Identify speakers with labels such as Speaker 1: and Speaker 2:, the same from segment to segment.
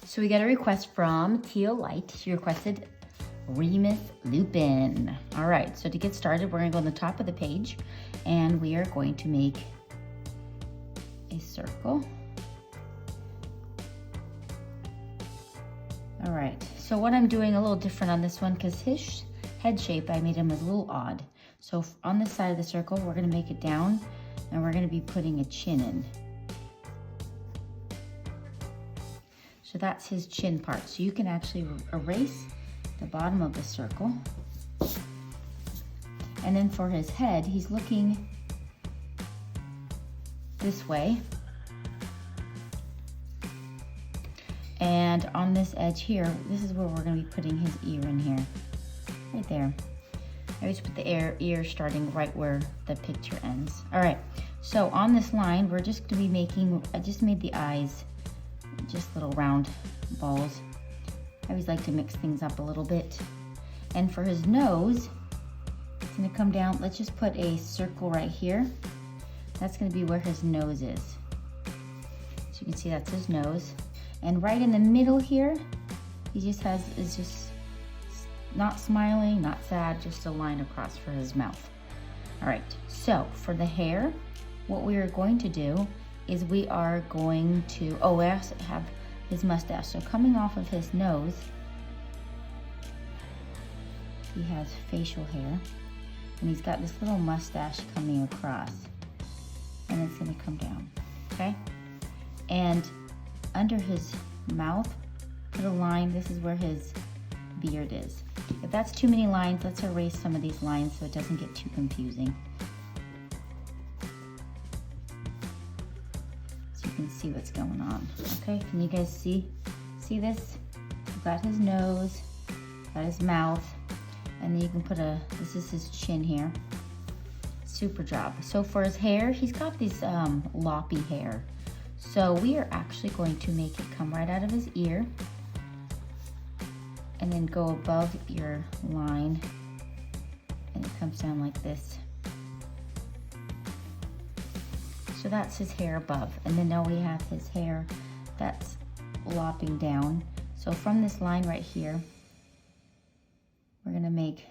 Speaker 1: So we got a request from Teal Light. She requested Remus Lupin. All right, so to get started, we're gonna go on the top of the page and we are going to make a circle. All right, so what I'm doing a little different on this one, because his head shape, I made him a little odd. So on this side of the circle, we're gonna make it down and we're gonna be putting a chin in. So that's his chin part. So you can actually erase the bottom of the circle. And then for his head, he's looking this way. And on this edge here, this is where we're gonna be putting his ear in here, right there. I always put the ear starting right where the picture ends. All right, so on this line, we're just gonna be making, I just made the eyes just little round balls. I always like to mix things up a little bit. And for his nose, it's gonna come down. Let's just put a circle right here. That's gonna be where his nose is. So you can see that's his nose. And right in the middle here, he just is just not smiling, not sad, just a line across for his mouth. All right, so for the hair, what we are going to do is we are going to, we also have his mustache. So coming off of his nose, he has facial hair, and he's got this little mustache coming across, and it's gonna come down, okay? And under his mouth, put a line. This is where his beard is. If that's too many lines, let's erase some of these lines so it doesn't get too confusing. Can see what's going on. Okay, can you guys see this? We've got his nose, got his mouth, and then you can put this is his chin here. Super job. So for his hair, he's got these loppy hair. So we are actually going to make it come right out of his ear and then go above your line, and it comes down like this. So that's his hair above. And then now we have his hair that's lopping down. So from this line right here, we're gonna make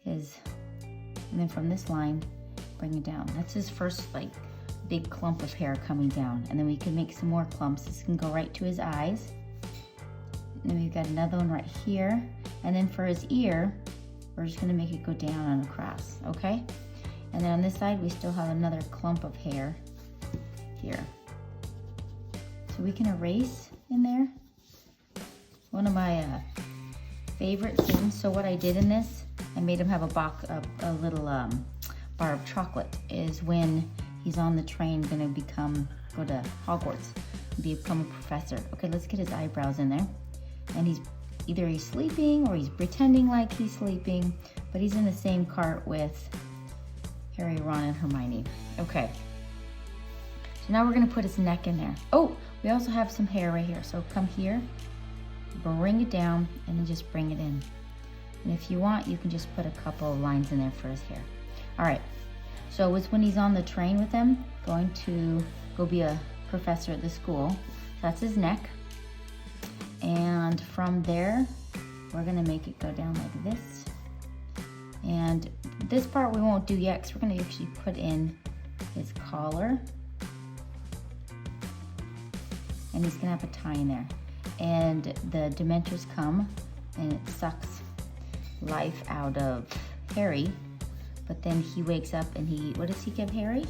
Speaker 1: his, and then from this line, bring it down. That's his first like big clump of hair coming down. And then we can make some more clumps. This can go right to his eyes. And then we've got another one right here. And then for his ear, we're just gonna make it go down and across, okay? And then on this side, we still have another clump of hair here. So we can erase in there. One of my favorite things. So what I did in this, I made him have a little bar of chocolate, is when he's on the train gonna go to Hogwarts, become a professor. Okay, let's get his eyebrows in there. And he's sleeping or he's pretending like he's sleeping, but he's in the same cart with Harry, Ron, and Hermione. Okay. So now we're gonna put his neck in there. Oh, we also have some hair right here. So come here, bring it down, and then just bring it in. And if you want, you can just put a couple of lines in there for his hair. All right. So it's when he's on the train with them, going to go be a professor at the school. That's his neck. And from there, we're gonna make it go down like this. And this part we won't do yet because we're gonna actually put in his collar. And he's gonna have a tie in there. And the Dementors come and it sucks life out of Harry. But then he wakes up and what does he give Harry?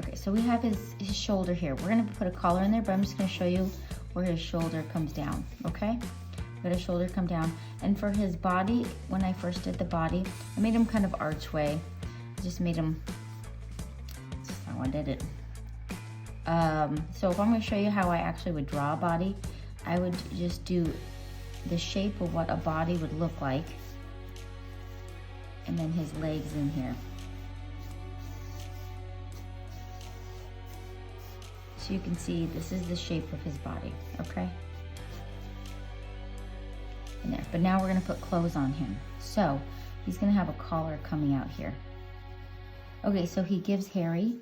Speaker 1: Okay, so we have his shoulder here. We're gonna put a collar in there, but I'm just gonna show you where his shoulder comes down, okay? Let his shoulder come down. And for his body, when I first did the body, I made him kind of archway. I just made him, that's how I did it. So if I'm gonna show you how I actually would draw a body, I would just do the shape of what a body would look like, and then his legs in here. So you can see this is the shape of his body, okay? In there. But now we're gonna put clothes on him. So he's gonna have a collar coming out here. Okay, so he gives Harry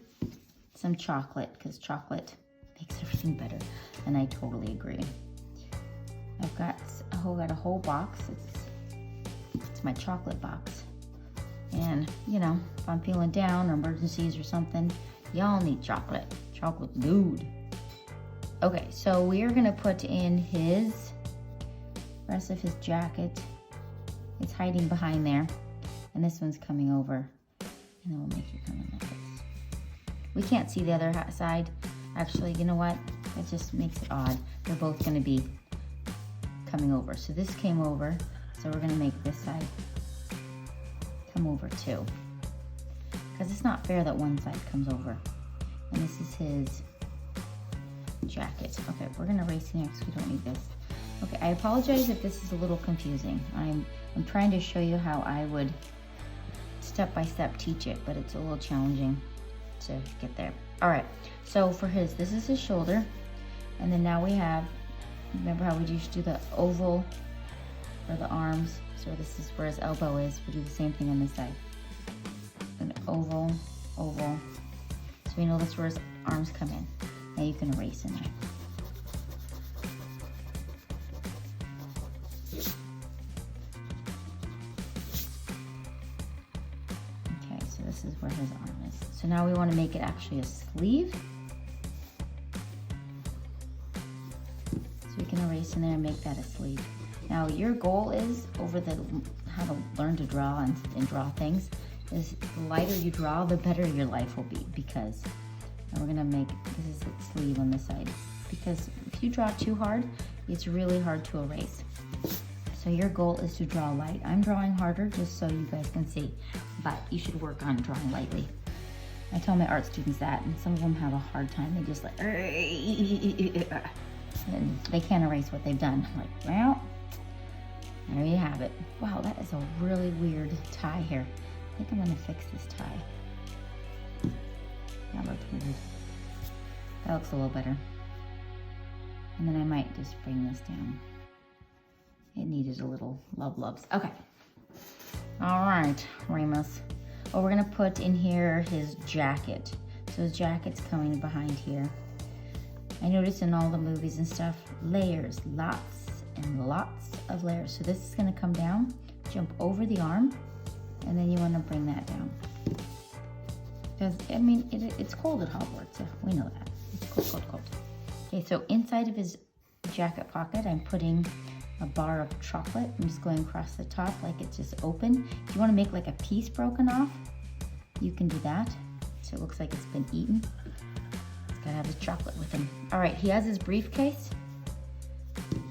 Speaker 1: some chocolate, because chocolate makes everything better. And I totally agree. I've got a whole box. It's my chocolate box. And you know, if I'm feeling down or emergencies or something, y'all need chocolate. Chocolate good. Okay, so we are gonna put in his rest of his jacket. It's hiding behind there. And this one's coming over. And then we'll make it come in like this. We can't see the other side. Actually, you know what? It just makes it odd. They're both gonna be coming over. So this came over. So we're gonna make this side come over too. Because it's not fair that one side comes over. And this is his jacket. Okay, we're gonna erase it next. We don't need this. Okay, I apologize if this is a little confusing. I'm trying to show you how I would step by step teach it, but it's a little challenging to get there. All right, so for this is his shoulder. And then now we have, remember how we used to do the oval for the arms? So this is where his elbow is. We'll do the same thing on this side. An oval, oval. So we know that's where his arms come in. Now you can erase in there. Okay, so this is where his arm is. So now we want to make it actually a sleeve. So we can erase in there and make that a sleeve. Now your goal is over how to learn to draw and draw things is the lighter you draw, the better your life will be, because and we're gonna make, this is its sleeve on this side, because if you draw too hard, it's really hard to erase. So your goal is to draw light. I'm drawing harder just so you guys can see, but you should work on drawing lightly. I tell my art students that, and some of them have a hard time. They just like, and they can't erase what they've done. I'm like, well, there you have it. Wow, that is a really weird tie here. I think I'm gonna fix this tie. That looks weird. That looks a little better. And then I might just bring this down. It needed a little loves. Okay. All right, Remus. Oh, we're gonna put in here his jacket. So his jacket's coming behind here. I noticed in all the movies and stuff, layers, lots and lots of layers. So this is gonna come down, jump over the arm, and then you wanna bring that down. Because, I mean, it's cold at Hogwarts, so we know that. It's cold. Okay, so inside of his jacket pocket, I'm putting a bar of chocolate. I'm just going across the top like it's just open. If you wanna make like a piece broken off, you can do that. So it looks like it's been eaten. It's gotta have his chocolate with him. All right, he has his briefcase. There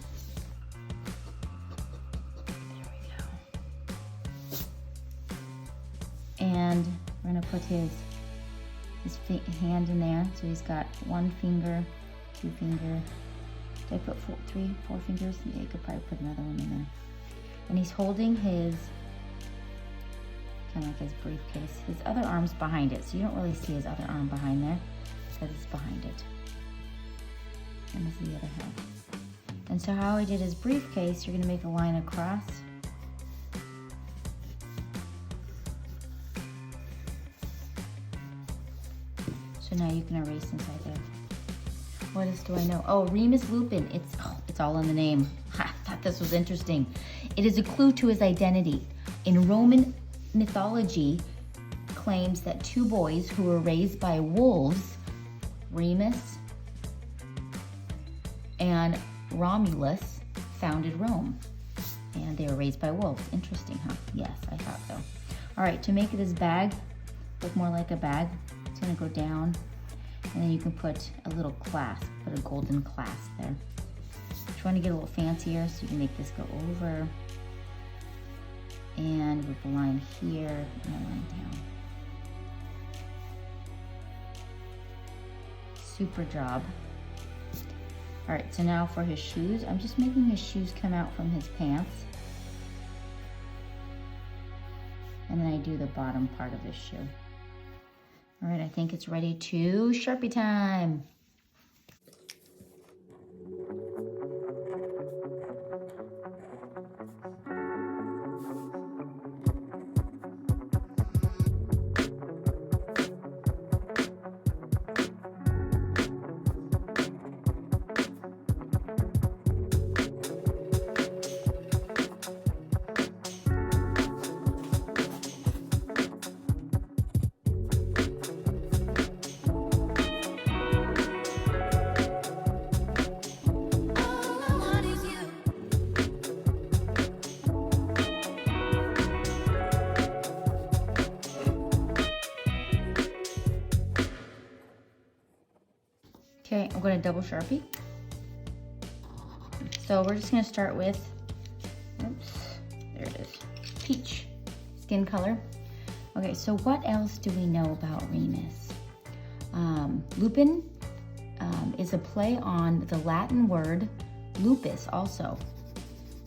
Speaker 1: we go. And we're gonna put his hand in there. So he's got 1 finger, 2 finger. Did I put 4 fingers? Yeah, you could probably put another one in there. And he's holding his, kind of like his briefcase. His other arm's behind it, so you don't really see his other arm behind there because it's behind it. And this is the other half. And so how I did his briefcase, you're gonna make a line across. So now you can erase inside there. What else do I know? Oh, Remus Lupin. It's all in the name. I thought this was interesting. It is a clue to his identity. In Roman mythology, claims that 2 boys who were raised by wolves, Remus and Romulus, founded Rome. And they were raised by wolves. Interesting, huh? Yes, I thought so. All right, to make this bag look more like a bag, it's gonna go down. And then you can put a little clasp, put a golden clasp there. If you want to get a little fancier, so you can make this go over. And with the line here, and a line down. Super job. All right, so now for his shoes, I'm just making his shoes come out from his pants. And then I do the bottom part of his shoe. All right, I think it's ready to Sharpie time. Okay, I'm going to double Sharpie. So we're just going to start with, oops, there it is, peach skin color. Okay, so what else do we know about Remus? Lupin is a play on the Latin word lupus also,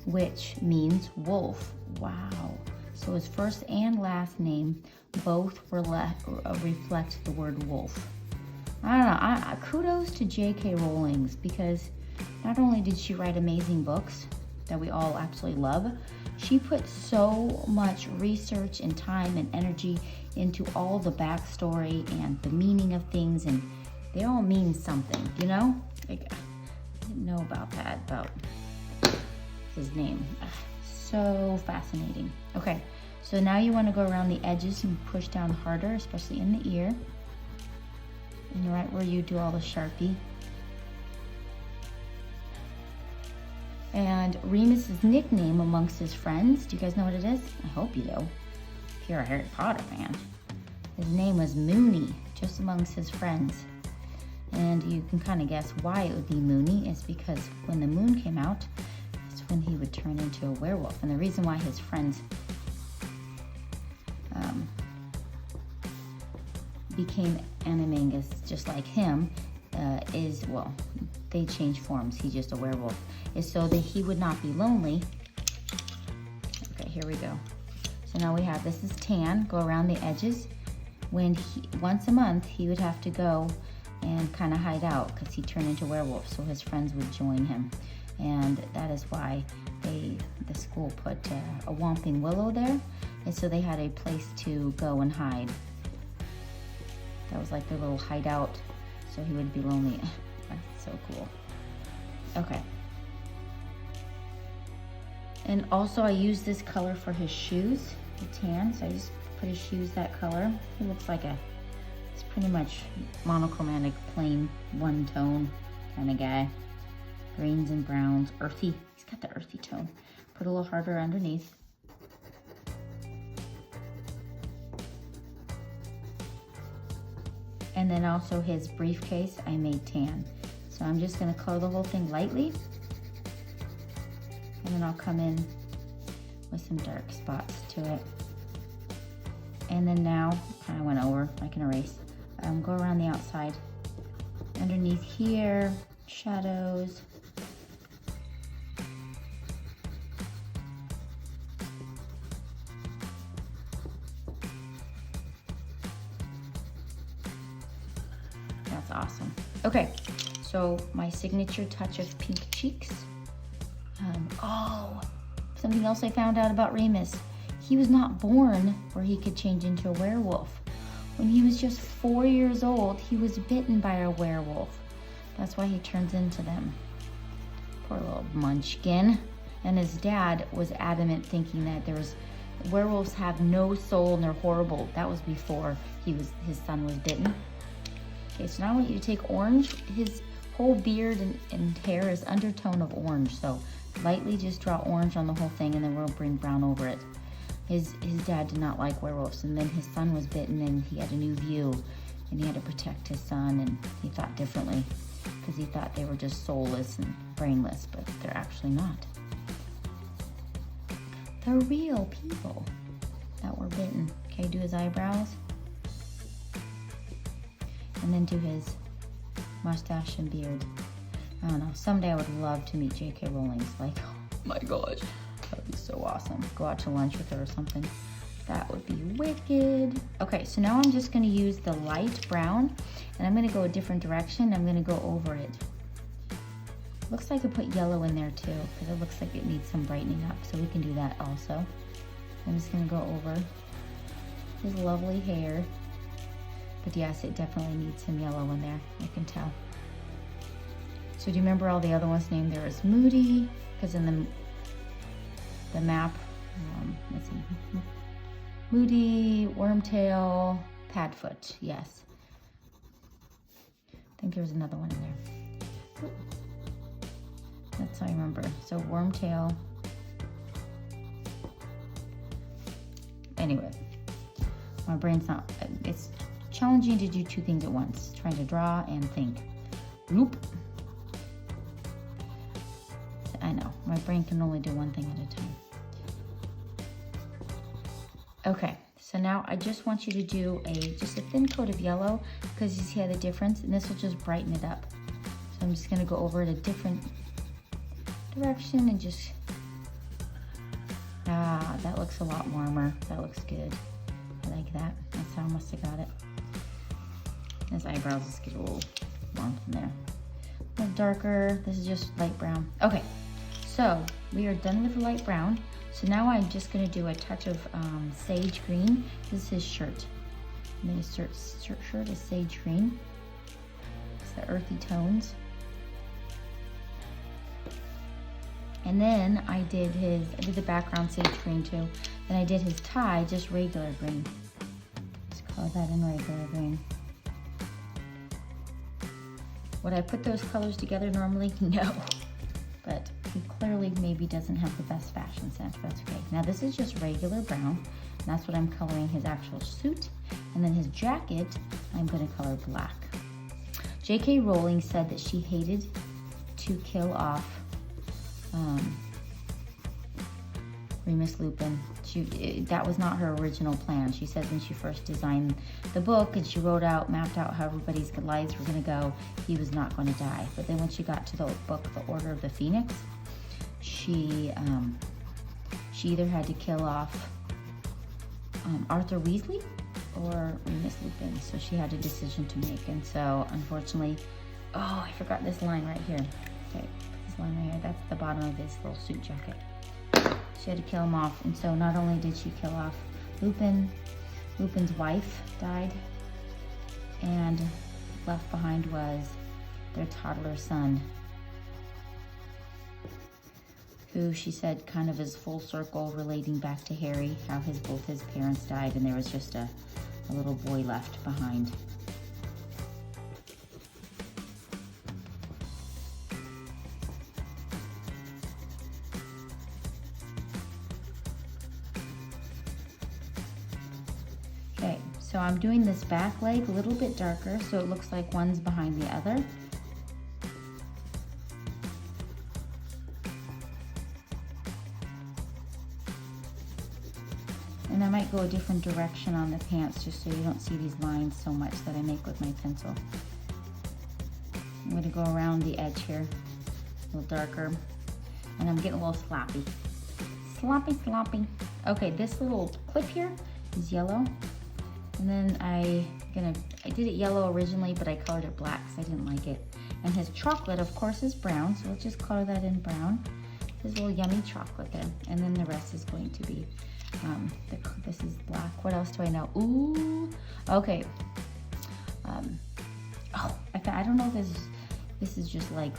Speaker 1: which means wolf. Wow. So his first and last name both reflect the word wolf. I don't know, kudos to J.K. Rowling, because not only did she write amazing books that we all absolutely love, she put so much research and time and energy into all the backstory and the meaning of things, and they all mean something, you know? Like, I didn't know about that, about his name. So fascinating. Okay, so now you want to go around the edges and push down harder, especially in the ear. And right where you do all the Sharpie. And Remus's nickname amongst his friends, do you guys know what it is? I hope you do, if you're a Harry Potter fan. His name was Moony, just amongst his friends. And you can kind of guess why it would be Moony. It's because when the moon came out, it's when he would turn into a werewolf. And the reason why his friends became animangus just like him is, well, they changed forms. He's just a werewolf. Is so that he would not be lonely. Okay, here we go. So now we have, this is tan, go around the edges. When once a month, he would have to go and kind of hide out because he turned into a werewolf, so his friends would join him. And that is why the school put a whomping willow there, and so they had a place to go and hide. That was like their little hideout, so he wouldn't be lonely. That's so cool. Okay. And also I used this color for his shoes, the tan, so I just put his shoes that color. He looks like it's pretty much monochromatic, plain, one tone kind of guy. Greens and browns, earthy. He's got the earthy tone. Put a little harder underneath. And then also his briefcase, I made tan. So I'm just gonna color the whole thing lightly. And then I'll come in with some dark spots to it. And then now, kind of went over, I can erase. Go around the outside. Underneath here, shadows. That's awesome. Okay, so my signature touch of pink cheeks. Oh, something else I found out about Remus. He was not born where he could change into a werewolf. When he was just 4 years old, he was bitten by a werewolf. That's why he turns into them. Poor little munchkin. And his dad was adamant, thinking that werewolves have no soul and they're horrible. That was before his son was bitten. Okay, so now I want you to take orange. His whole beard and hair is undertone of orange, so lightly just draw orange on the whole thing, and then we'll bring brown over it. His dad did not like werewolves, and then his son was bitten and he had a new view, and he had to protect his son, and he thought differently because he thought they were just soulless and brainless, but they're actually not. They're real people that were bitten. Okay, do his eyebrows. And then do his mustache and beard. I don't know, someday I would love to meet J.K. Rowling. Like, oh my gosh, that would be so awesome. Go out to lunch with her or something. That would be wicked. Okay, so now I'm just gonna use the light brown, and I'm gonna go a different direction. I'm gonna go over it. Looks like I put yellow in there too, because it looks like it needs some brightening up, so we can do that also. I'm just gonna go over his lovely hair. But yes, it definitely needs some yellow in there, I can tell. So do you remember all the other ones named there as Moody? Because in the map, let's see, Moody, Wormtail, Padfoot, yes. I think there was another one in there. That's how I remember. So Wormtail. Anyway, my brain's not, it's challenging to do two things at once, trying to draw and think. Loop. I know, my brain can only do one thing at a time. Okay, so now I just want you to do just a thin coat of yellow, because you see how the difference, and this will just brighten it up. So I'm just gonna go over it a different direction and just, that looks a lot warmer. That looks good. I like that. That's how I must have got it. His eyebrows just get a little warmth in there. A little darker. This is just light brown. Okay, so we are done with the light brown. So now I'm just gonna do a touch of sage green. This is his shirt. And his shirt is sage green. It's the earthy tones. And then I did the background sage green too. Then I did his tie, just regular green. Let's color that in regular green. Would I put those colors together normally? No. But he clearly maybe doesn't have the best fashion sense, but that's okay. Now this is just regular brown, and that's what I'm coloring his actual suit. And then his jacket, I'm gonna color black. J.K. Rowling said that she hated to kill off Remus Lupin. That was not her original plan. She said when she first designed the book and she mapped out how everybody's lives were gonna go, he was not gonna die. But then when she got to the book, The Order of the Phoenix, she either had to kill off Arthur Weasley or Remus Lupin. So she had a decision to make. And so unfortunately, oh, I forgot this line right here. Okay, this line right here, that's the bottom of his little suit jacket. She had to kill him off, and so not only did she kill off Lupin, Lupin's wife died, and left behind was their toddler son, who she said kind of is full circle relating back to Harry, how both his parents died, and there was just a little boy left behind. Okay, so I'm doing this back leg a little bit darker so it looks like one's behind the other. And I might go a different direction on the pants just so you don't see these lines so much that I make with my pencil. I'm gonna go around the edge here, a little darker, and I'm getting a little sloppy. Sloppy. Okay, this little clip here is yellow. And then I did it yellow originally, but I colored it black because I didn't like it. And his chocolate, of course, is brown, so let's just color that in brown. His little yummy chocolate there. And then the rest is going to be, this is black. What else do I know? Ooh, okay. I don't know if this is just like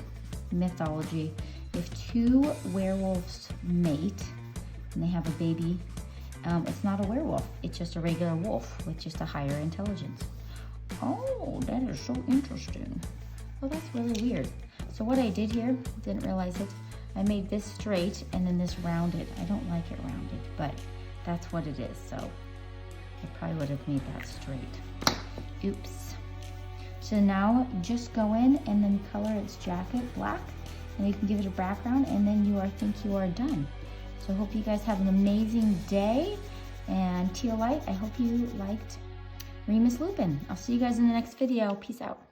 Speaker 1: mythology. If two werewolves mate and they have a baby, it's not a werewolf, it's just a regular wolf with just a higher intelligence. Oh, that is so interesting. Well, that's really weird. So what I did here, didn't realize it, I made this straight and then this rounded. I don't like it rounded, but that's what it is. So I probably would have made that straight. Oops. So now just go in and then color its jacket black, and you can give it a background, and then I think you are done. So I hope you guys have an amazing day. And Teal Light, I hope you liked Remus Lupin. I'll see you guys in the next video. Peace out.